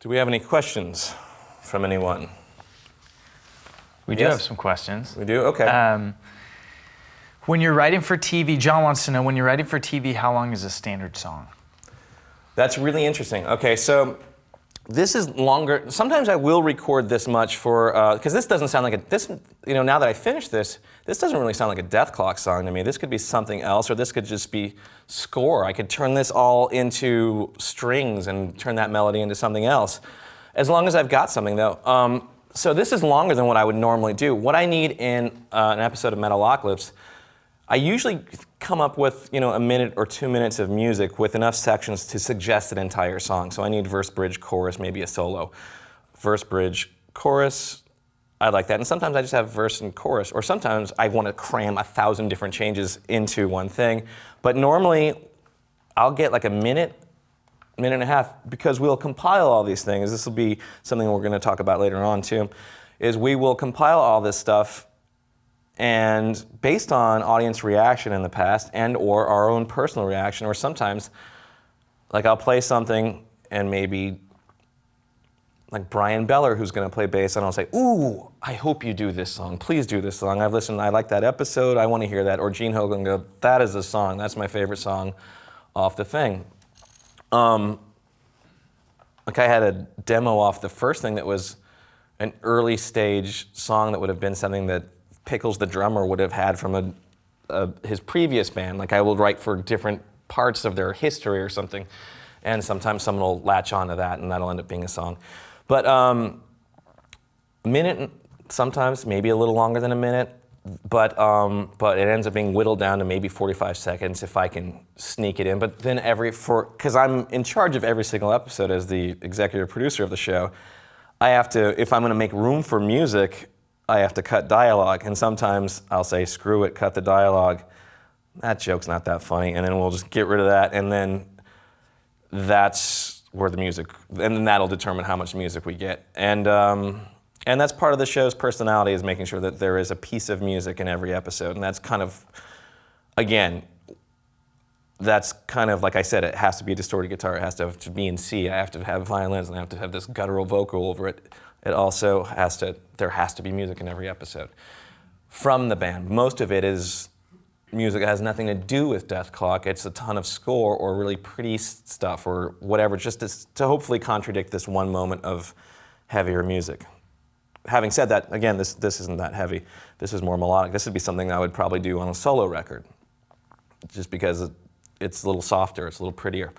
Do we have any questions from anyone? We do have some questions. We do? Okay. When you're writing for TV, John wants to know, when you're writing for TV, how long is a standard song? That's really interesting. Okay, so this is longer. Sometimes I will record this much for, because this doesn't sound like now that I finished this doesn't really sound like a Death Clock song to me. This could be something else, or this could just be score. I could turn this all into strings and turn that melody into something else, as long as I've got something though. So this is longer than what I would normally do. What I need in an episode of Metalocalypse, I usually come up with a minute or 2 minutes of music with enough sections to suggest an entire song. So I need verse, bridge, chorus, maybe a solo. Verse, bridge, chorus, I like that. And sometimes I just have verse and chorus, or sometimes I want to cram 1,000 different changes into one thing. But normally I'll get like a minute and a half, because we'll compile all these things. This will be something we're going to talk about later on too, is we will compile all this stuff, and based on audience reaction in the past and or our own personal reaction, or sometimes like I'll play something and maybe like Brian Beller, who's going to play bass, and I'll say, ooh, I hope you do this song. Please do this song. I've listened, I like that episode, I want to hear that. Or Gene Hogan go, that is a song, that's my favorite song off the thing. Like I had a demo off the first thing that was an early stage song that would have been something that Pickles the drummer would have had from his previous band. Like I will write for different parts of their history or something, and sometimes someone will latch onto that and that'll end up being a song. But a minute, sometimes maybe a little longer than a minute, but it ends up being whittled down to maybe 45 seconds if I can sneak it in. But then because I'm in charge of every single episode as the executive producer of the show, I have to, if I'm going to make room for music, I have to cut dialogue. And sometimes I'll say, screw it, cut the dialogue. That joke's not that funny. And then we'll just get rid of that. And then that's where the music, and then that'll determine how much music we get. And that's part of the show's personality, is making sure that there is a piece of music in every episode. And that's kind of, again, that's kind of, like I said, it has to be a distorted guitar. It has to be in C. I have to have violins, and I have to have this guttural vocal over it. It also there has to be music in every episode from the band. Most of it is music that has nothing to do with Death Clock. It's a ton of score or really pretty stuff or whatever, just to hopefully contradict this one moment of heavier music. Having said that, again, this isn't that heavy. This is more melodic. This would be something I would probably do on a solo record, just because it's a little softer, it's a little prettier.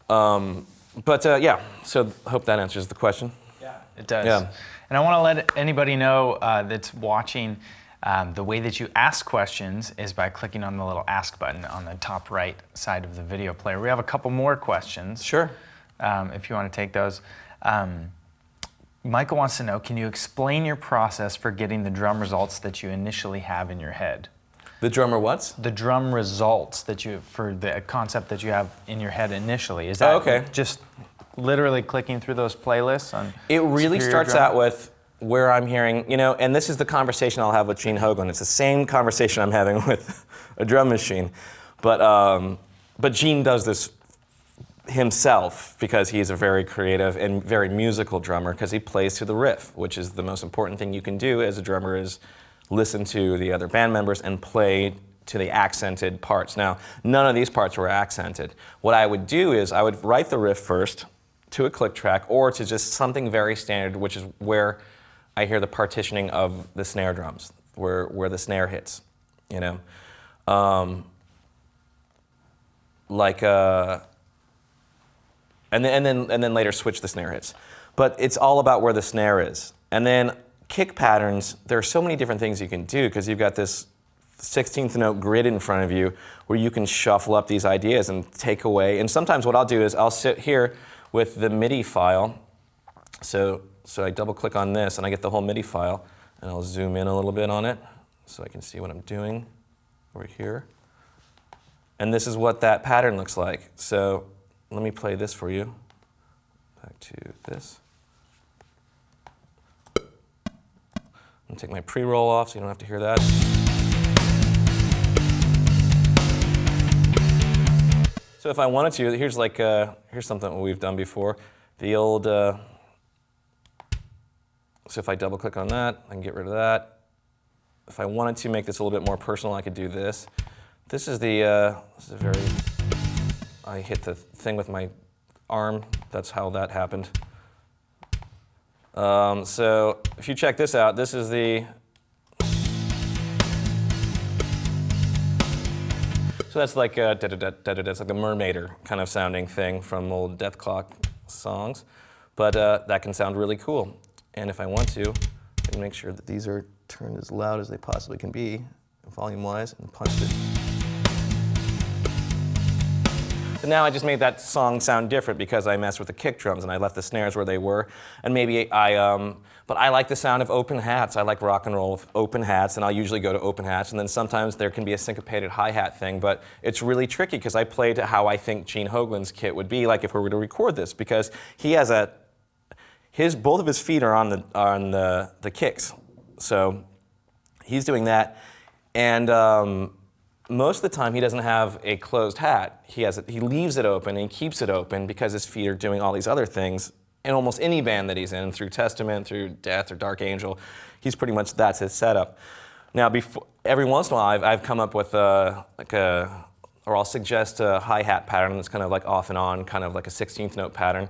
Yeah, so I hope that answers the question. Yeah, it does. Yeah. And I want to let anybody know that's watching, the way that you ask questions is by clicking on the little ask button on the top right side of the video player. We have a couple more questions. Sure. If you want to take those. Michael wants to know, can you explain your process for getting the drum results that you initially have in your head? The drummer what? The drum results for the concept that you have in your head initially. Is that just literally clicking through those playlists? It really starts out with where I'm hearing, and this is the conversation I'll have with Gene Hogan. It's the same conversation I'm having with a drum machine. But Gene does this himself because he's a very creative and very musical drummer, because he plays to the riff, which is the most important thing you can do as a drummer, is listen to the other band members and play to the accented parts. Now, none of these parts were accented. What I would do is I would write the riff first to a click track, or to just something very standard, which is where I hear the partitioning of the snare drums, where the snare hits, and then later switch the snare hits. But it's all about where the snare is. And then kick patterns, there are so many different things you can do, because you've got this 16th note grid in front of you where you can shuffle up these ideas and take away. And sometimes what I'll do is I'll sit here with the MIDI file. So I double click on this and I get the whole MIDI file, and I'll zoom in a little bit on it so I can see what I'm doing over here. And this is what that pattern looks like. So let me play this for you. Back to this. I'm gonna take my pre-roll off so you don't have to hear that. So if I wanted to, here's something we've done before. The old So if I double click on that, I can get rid of that. If I wanted to make this a little bit more personal, I could do this. This is the, this is a very, I hit the thing with my arm. That's how that happened. So if you check this out, this is the, so that's like a it's like a mermaider kind of sounding thing from old Death Clock songs. But that can sound really cool. And if I want to, I can make sure that these are turned as loud as they possibly can be, volume-wise, and punched it. So now I just made that song sound different because I messed with the kick drums and I left the snares where they were. And maybe but I like the sound of open hats. I like rock and roll with open hats, and I'll usually go to open hats. And then sometimes there can be a syncopated hi-hat thing, but it's really tricky because I played how I think Gene Hoglan's kit would be like if we were to record this, because he has both of his feet are on the kicks. So he's doing that, and most of the time he doesn't have a closed hat. He leaves it open and he keeps it open because his feet are doing all these other things. In almost any band that he's in, through Testament, through Death, or Dark Angel, he's pretty much, that's his setup. Now, every once in a while, I've come up with or I'll suggest a hi-hat pattern that's kind of like off and on, kind of like a 16th note pattern.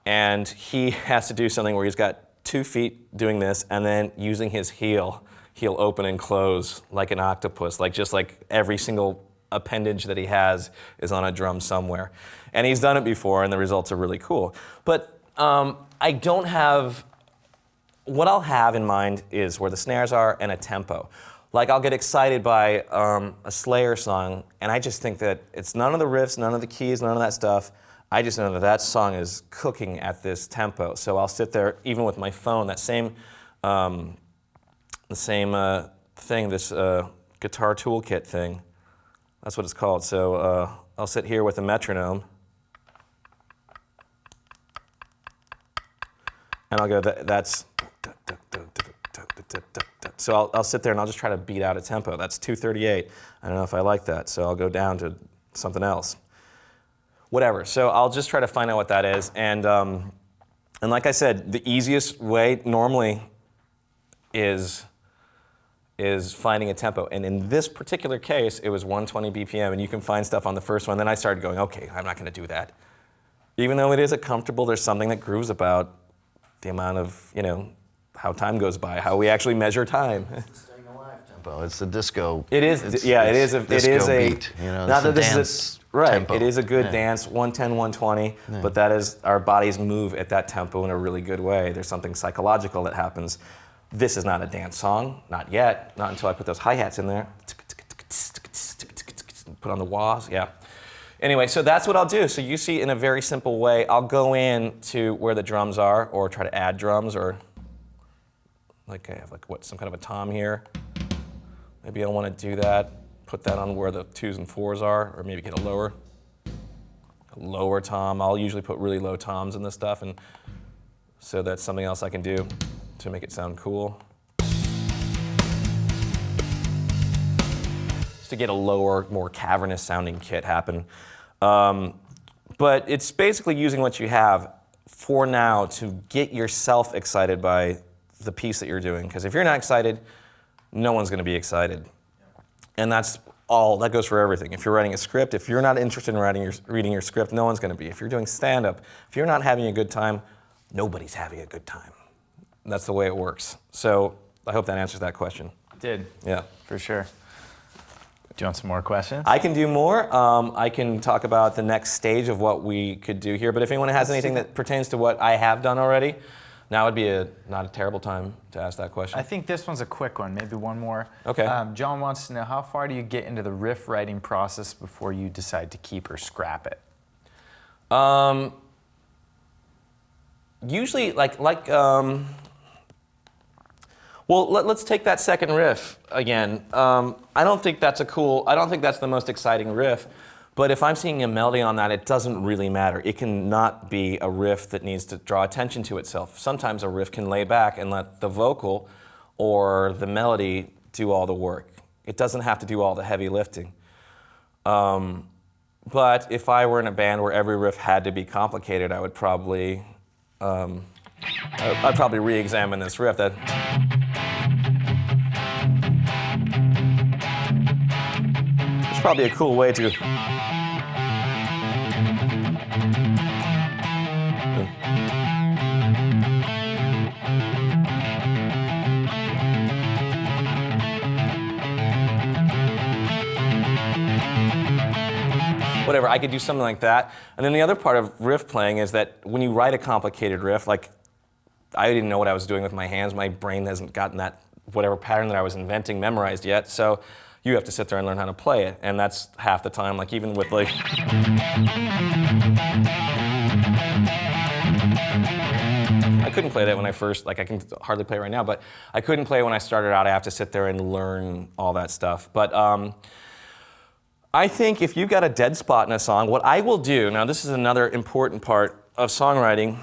And he has to do something where he's got 2 feet doing this and then using his heel open and close like an octopus, just like every single appendage that he has is on a drum somewhere. And he's done it before, and the results are really cool. But I don't have, what I'll have in mind is where the snares are and a tempo. Like I'll get excited by a Slayer song, and I just think that it's none of the riffs, none of the keys, none of that stuff. I just know that that song is cooking at this tempo. So I'll sit there, even with my phone, that same, thing, this guitar toolkit thing. That's what it's called. So I'll sit here with a metronome, and I'll go, that's, so I'll sit there and I'll just try to beat out a tempo. That's 238. I don't know if I like that, so I'll go down to something else. Whatever, so I'll just try to find out what that is. And like I said, the easiest way normally is finding a tempo. And in this particular case, it was 120 BPM, and you can find stuff on the first one. Then I started going, okay, I'm not gonna do that. Even though it is a comfortable, there's something that grooves about the amount of, how time goes by, how we actually measure time. It's the Staying Alive tempo. It's the disco. It is, it is a beat. Not that this dance is right. tempo. It is a good dance, 110, 120. Yeah. But that is, our bodies move at that tempo in a really good way. There's something psychological that happens. This is not a dance song, not yet. Not until I put those hi-hats in there. Put on the wahs, yeah. Anyway, so that's what I'll do. So you see, in a very simple way, I'll go in to where the drums are, or try to add drums, or like I have some kind of a tom here. Maybe I want to do that. Put that on where the 2s and 4s are, or maybe get a lower tom. I'll usually put really low toms in this stuff, and so that's something else I can do to make it sound cool. Just to get a lower, more cavernous sounding kit happen. But it's basically using what you have for now to get yourself excited by the piece that you're doing. Because if you're not excited, no one's going to be excited. And that goes for everything. If you're writing a script, if you're not interested in reading your script, no one's going to be. If you're doing stand-up, if you're not having a good time, nobody's having a good time. And that's the way it works. So I hope that answers that question. It did. Yeah. For sure. Do you want some more questions? I can do more. I can talk about the next stage of what we could do here. But if anyone has anything that pertains to what I have done already, now would be not a terrible time to ask that question. I think this one's a quick one, maybe one more. Okay. John wants to know, how far do you get into the riff writing process before you decide to keep or scrap it? Usually, well, let's take that second riff again. I don't think that's the most exciting riff, but if I'm seeing a melody on that, it doesn't really matter. It can not be a riff that needs to draw attention to itself. Sometimes a riff can lay back and let the vocal or the melody do all the work. It doesn't have to do all the heavy lifting. But if I were in a band where every riff had to be complicated, I would probably I'd probably re-examine this riff. It's probably a cool way to. Whatever, I could do something like that. And then the other part of riff playing is that when you write a complicated riff, like I didn't know what I was doing with my hands. My brain hasn't gotten that whatever pattern that I was inventing memorized yet. So you have to sit there and learn how to play it. And that's half the time, like even with like. I couldn't play that when I first, like I can hardly play it right now, but I couldn't play it when I started out. I have to sit there and learn all that stuff. But I think if you've got a dead spot in a song, what I will do, now this is another important part of songwriting,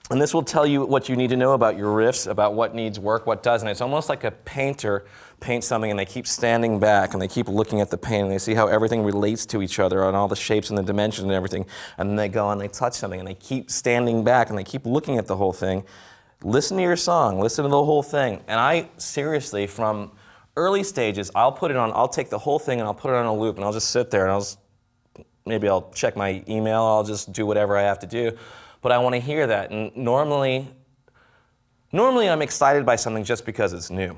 and this will tell you what you need to know about your riffs, about what needs work, what doesn't. It's almost like a painter paints something and they keep standing back and they keep looking at the paint and they see how everything relates to each other and all the shapes and the dimensions and everything. And then they go and they touch something and they keep standing back and they keep looking at the whole thing. Listen to your song, listen to the whole thing. And I seriously, from early stages, I'll take the whole thing and I'll put it on a loop and I'll just sit there and maybe I'll check my email, I'll just do whatever I have to do. But I want to hear that. And normally I'm excited by something just because it's new.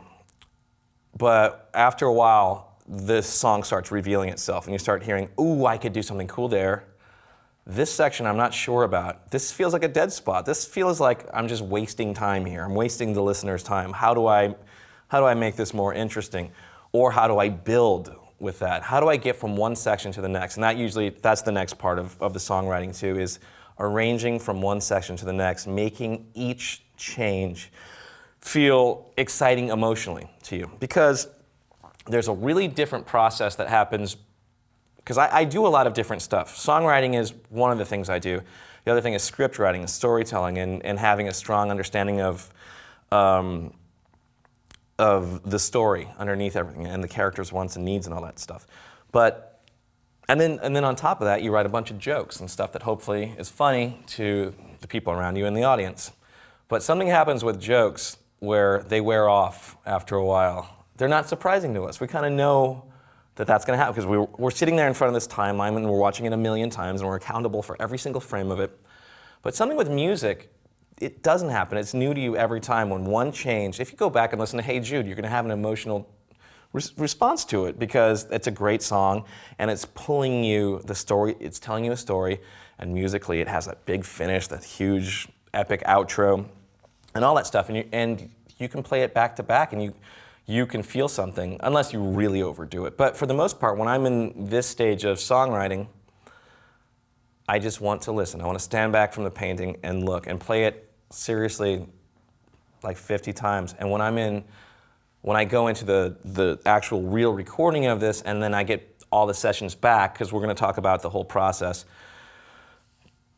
But after a while, this song starts revealing itself and you start hearing, ooh, I could do something cool there. This section I'm not sure about. This feels like a dead spot. This feels like I'm just wasting time here. I'm wasting the listener's time. How do I make this more interesting? Or how do I build with that? How do I get from one section to the next? And that's the next part of the songwriting too, is arranging from one section to the next, making each change feel exciting emotionally to you. Because there's a really different process that happens, because I do a lot of different stuff. Songwriting is one of the things I do. The other thing is script writing, and storytelling, and having a strong understanding of the story underneath everything, and the characters' wants and needs and all that stuff. And then on top of that, you write a bunch of jokes and stuff that hopefully is funny to the people around you in the audience. But something happens with jokes where they wear off after a while. They're not surprising to us. We kind of know that that's going to happen because we're sitting there in front of this timeline and we're watching it a million times and we're accountable for every single frame of it. But something with music, it doesn't happen. It's new to you every time. When one change, if you go back and listen to Hey Jude, you're going to have an emotional response to it because it's a great song and it's pulling you the story, it's telling you a story, and musically it has that big finish, that huge epic outro and all that stuff, and you can play it back to back and you can feel something unless you really overdo it. But for the most part, when I'm in this stage of songwriting, I just want to listen. I want to stand back from the painting and look and play it seriously like 50 times. And when I go into the actual real recording of this, and then I get all the sessions back, because we're going to talk about the whole process.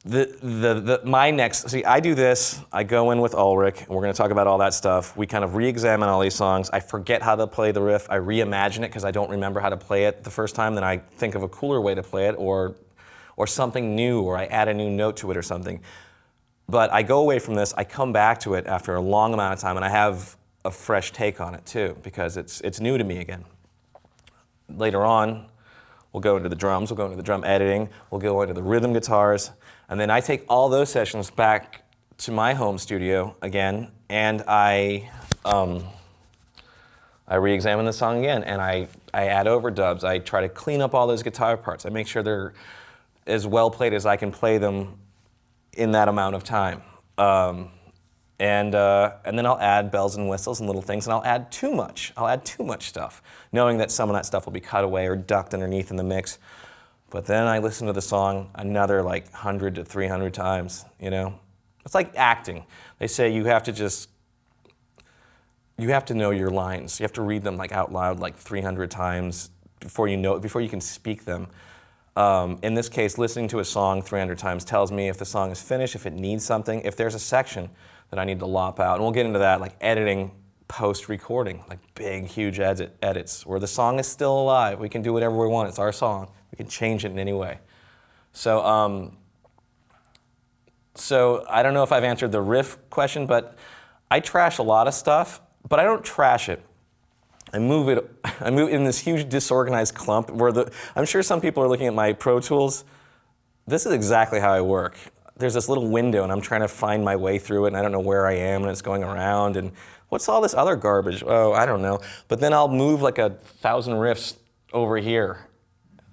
I do this, I go in with Ulrich, and we're going to talk about all that stuff. We kind of re-examine all these songs. I forget how to play the riff. I reimagine it because I don't remember how to play it the first time. Then I think of a cooler way to play it, or something new, or I add a new note to it or something. But I go away from this, I come back to it after a long amount of time, and I have a fresh take on it too, because it's new to me again. Later on, we'll go into the drums, we'll go into the drum editing, we'll go into the rhythm guitars, and then I take all those sessions back to my home studio again, and I re-examine the song again, and I add overdubs. I try to clean up all those guitar parts. I make sure they're as well played as I can play them in that amount of time. And then I'll add bells and whistles and little things, and I'll add too much. I'll add too much stuff, knowing that some of that stuff will be cut away or ducked underneath in the mix. But then I listen to the song another 100 to 300 times, you know? It's like acting. They say you have to know your lines. You have to read them out loud 300 times before you can speak them. In this case, listening to a song 300 times tells me if the song is finished, if it needs something, if there's a section that I need to lop out. And we'll get into that, editing post-recording, big, huge edits, where the song is still alive. We can do whatever we want. It's our song. We can change it in any way. So So I don't know if I've answered the riff question, but I trash a lot of stuff, but I don't trash it. I move it in this huge disorganized clump where I'm sure some people are looking at my Pro Tools. This is exactly how I work. There's this little window and I'm trying to find my way through it and I don't know where I am and it's going around and what's all this other garbage? Oh, I don't know. But then I'll move like 1,000 riffs over here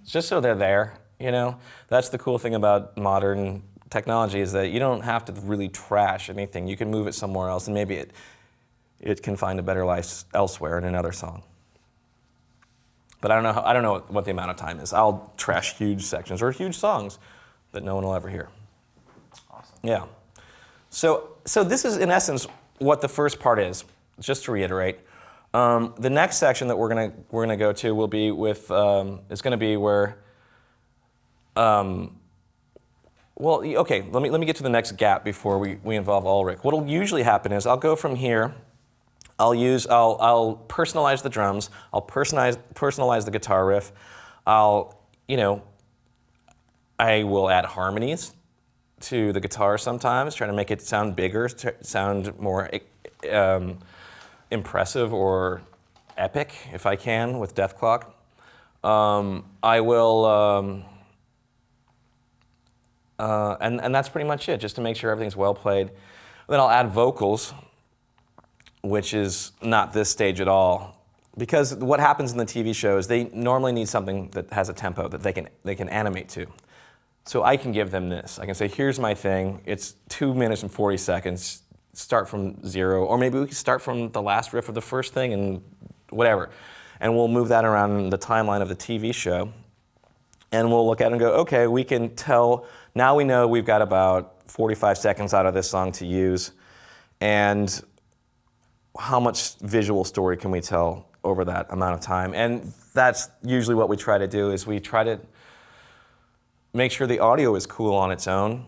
just so they're there, you know? That's the cool thing about modern technology is that you don't have to really trash anything. You can move it somewhere else and maybe it can find a better life elsewhere in another song. But I don't know what the amount of time is. I'll trash huge sections or huge songs that no one will ever hear. Awesome. Yeah. So this is in essence what the first part is. Just to reiterate, the next section that we're gonna go to will be with is gonna be where. Well, okay. Let me get to the next gap before we involve Ulrich. What'll usually happen is I'll go from here. I'll personalize the drums. I'll personalize the guitar riff. I will add harmonies to the guitar sometimes, trying to make it sound bigger, sound more impressive or epic, if I can, with Death Clock. I will, and that's pretty much it, just to make sure everything's well played. Then I'll add vocals, which is not this stage at all. Because what happens in the TV show is they normally need something that has a tempo that they can animate to. So I can give them this. I can say, here's my thing. It's 2 minutes and 40 seconds. Start from 0. Or maybe we can start from the last riff of the first thing and whatever. And we'll move that around in the timeline of the TV show. And we'll look at it and go, okay, we can tell, now we know we've got about 45 seconds out of this song to use. And how much visual story can we tell over that amount of time? And that's usually what we try to do, is we try to make sure the audio is cool on its own,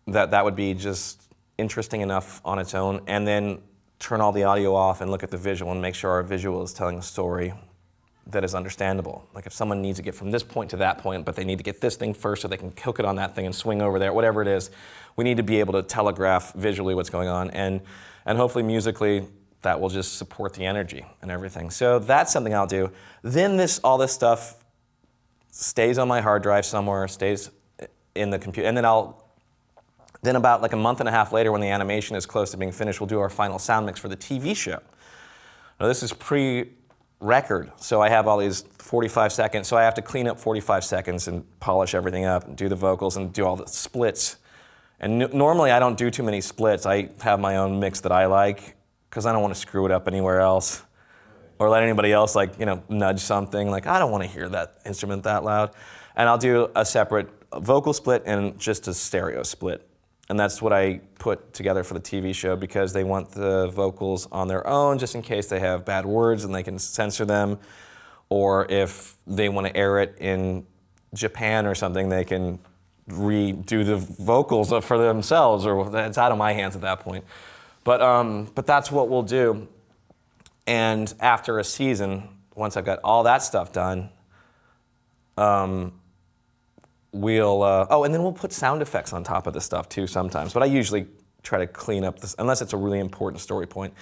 that would be just interesting enough on its own, and then turn all the audio off and look at the visual and make sure our visual is telling a story that is understandable. Like if someone needs to get from this point to that point, but they need to get this thing first so they can hook it on that thing and swing over there, whatever it is, we need to be able to telegraph visually what's going on, and hopefully musically that will just support the energy and everything. So that's something I'll do. Then all this stuff stays on my hard drive somewhere, stays in the computer, and then about like a month and a half later, when the animation is close to being finished, we'll do our final sound mix for the TV show. Now this is pre-record, so I have all these 45 seconds, so I have to clean up 45 seconds and polish everything up and do the vocals and do all the splits. And normally I don't do too many splits. I have my own mix that I like, because I don't want to screw it up anywhere else. Or let anybody else nudge something. Like, I don't want to hear that instrument that loud. And I'll do a separate vocal split and just a stereo split. And that's what I put together for the TV show, because they want the vocals on their own just in case they have bad words and they can censor them. Or if they want to air it in Japan or something, they can redo the vocals for themselves, or it's out of my hands at that point. But that's what we'll do. And after a season, once I've got all that stuff done, and then we'll put sound effects on top of the stuff too sometimes. But I usually try to clean up this, unless it's a really important story point,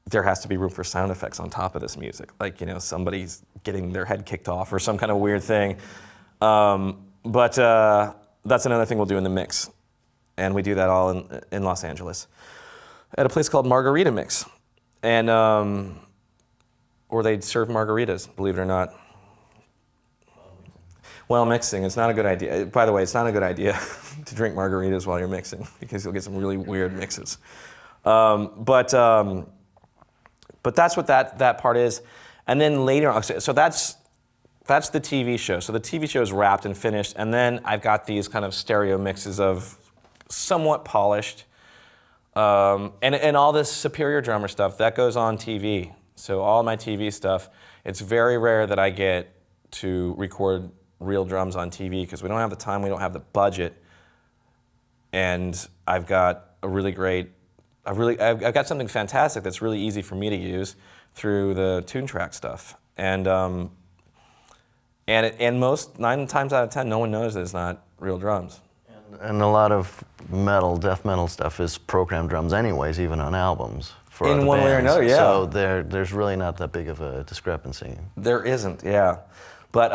there has to be room for sound effects on top of this music. Like, somebody's getting their head kicked off or some kind of weird thing. But that's another thing we'll do in the mix. And we do that all in Los Angeles at a place called Margarita Mix. And, or they serve margaritas, believe it or not. Well, mixing is not a good idea. By the way, it's not a good idea to drink margaritas while you're mixing, because you'll get some really weird mixes. But that's what that part is. And then later on, so that's the TV show. So the TV show is wrapped and finished, and then I've got these kind of stereo mixes of somewhat polished, and all this Superior Drummer stuff, that goes on TV. So all my TV stuff, it's very rare that I get to record real drums on TV, because we don't have the time, we don't have the budget. And I've got I've got something fantastic that's really easy for me to use through the Tune Track stuff. And most 9 times out of 10, no one knows that it's not real drums. And And a lot of death metal stuff is programmed drums anyways, even on albums. For In other one way or bands. another, yeah. So there's really not that big of a discrepancy. There isn't, yeah. But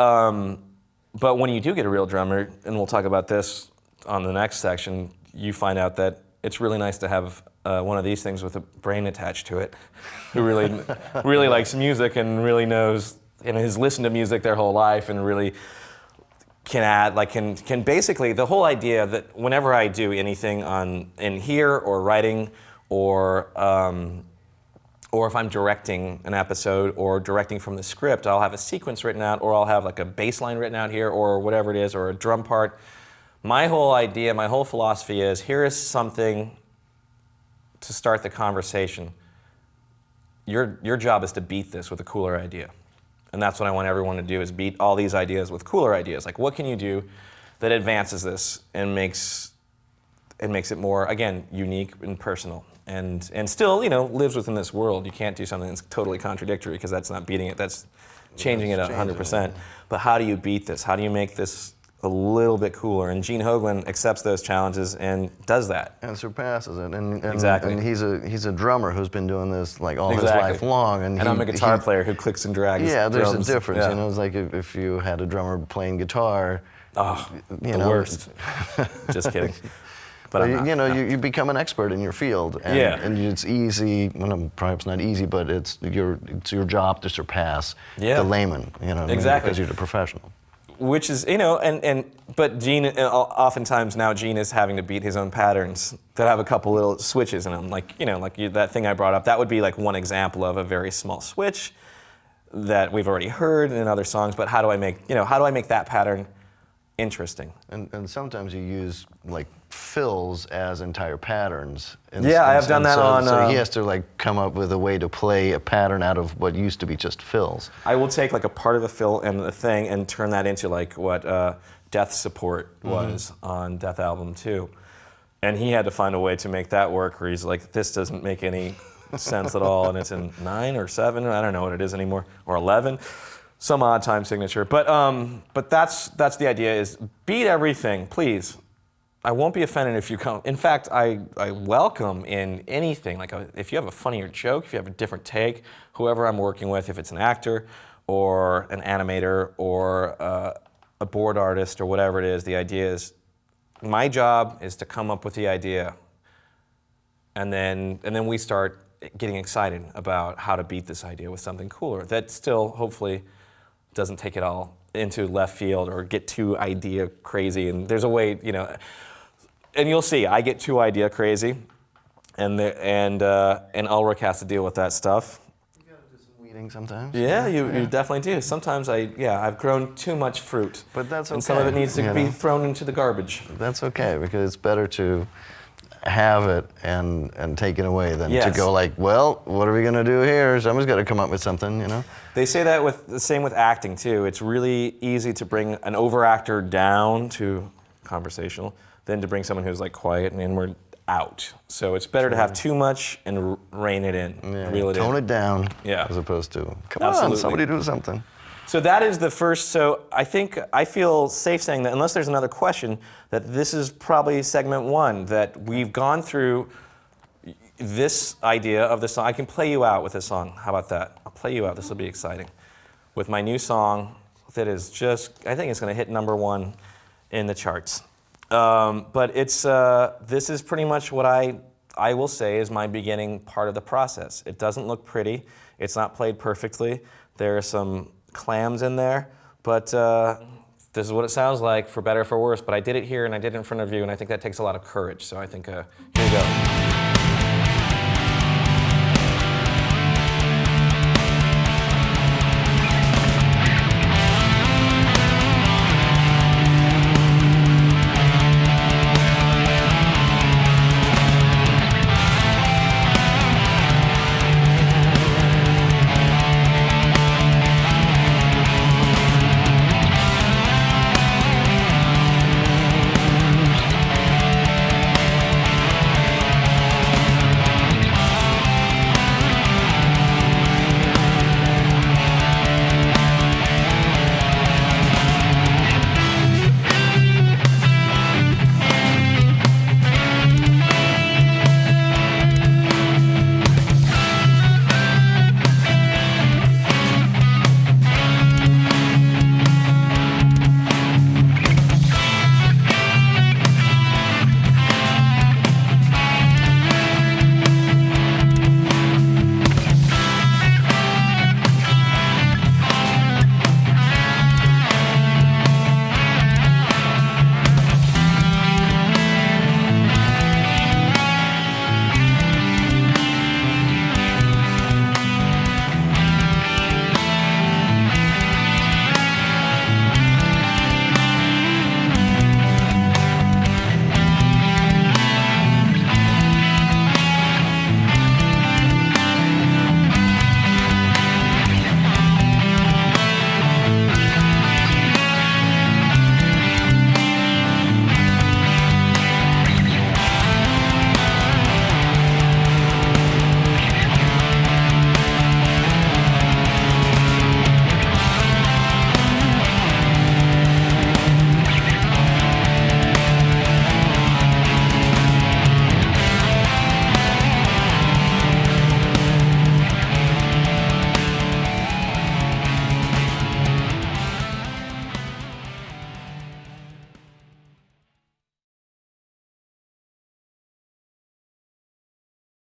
when you do get a real drummer, and we'll talk about this on the next section, you find out that it's really nice to have one of these things with a brain attached to it, who really, really likes music and really knows, and has listened to music their whole life and really can add, like can basically, the whole idea that whenever I do anything in here or writing or if I'm directing an episode or directing from the script, I'll have a sequence written out, or I'll have like a bass line written out here, or whatever it is, or a drum part. My whole idea, my whole philosophy is, here is something to start the conversation. Your job is to beat this with a cooler idea. And that's what I want everyone to do, is beat all these ideas with cooler ideas. Like, what can you do that advances this and makes it more, again, unique and personal, and still, lives within this world. You can't do something that's totally contradictory, because that's not beating it, that's changing it 100%. But how do you beat this? How do you make this a little bit cooler? And Gene Hoglan accepts those challenges and does that. And surpasses it. And Exactly. And he's a drummer who's been doing this like all Exactly. his life long. And I'm a guitar player who clicks and drags. Yeah, there's drums. a difference. Yeah. It's like if you had a drummer playing guitar. Oh, the know. worst. Just kidding. But I'm not. You become an expert in your field, and, Yeah. and it's easy. Well, perhaps not easy, but it's your job to surpass the layman. Exactly. Because you're the professional. Which is, but Gene, oftentimes now Gene is having to beat his own patterns that have a couple little switches in them. That thing I brought up, that would be like one example of a very small switch that we've already heard in other songs. But how do I make that pattern interesting? And sometimes you use like fills as entire patterns. Yeah, I have done that on. So he has to like come up with a way to play a pattern out of what used to be just fills. I will take like a part of the fill and the thing and turn that into like what Death Support was on Death Album 2. And he had to find a way to make that work, where he's like, this doesn't make any sense at all, and it's in 9 or 7, I don't know what it is anymore, or 11. Some odd time signature. But that's the idea, is beat everything, please. I won't be offended if you come. In fact, I welcome in anything. Like if you have a funnier joke, if you have a different take, whoever I'm working with, if it's an actor or an animator or a board artist or whatever it is, the idea is, my job is to come up with the idea, and then we start getting excited about how to beat this idea with something cooler that still hopefully doesn't take it all into left field or get too idea crazy. And there's a way, and you'll see, I get too idea crazy, and Ulrich has to deal with that stuff. You gotta do some weeding sometimes. Yeah, you definitely do. Sometimes I've grown too much fruit. But that's okay. And some of it needs to be thrown into the garbage. That's okay, because it's better to have it and take it away than to go like, well, what are we gonna do here? Someone's gotta come up with something, They say that the same with acting too. It's really easy to bring an over-actor down to conversational than to bring someone who's like quiet and inward out. So it's better to have too much and rein it in, reel it in. Tone it down, Yeah. as opposed to, come Absolutely. on, somebody do something. So that is the first. So I feel safe saying that, unless there's another question, that this is probably segment 1, that we've gone through this idea of the song. I can play you out with a song. How about that? I'll play you out. This will be exciting. With my new song that is I think it's going to hit #1 in the charts. But this is pretty much what I will say is my beginning part of the process. It doesn't look pretty. It's not played perfectly. There are some clams in there, but this is what it sounds like, for better or for worse. But I did it here, and I did it in front of you, and I think that takes a lot of courage. So I think, here we go.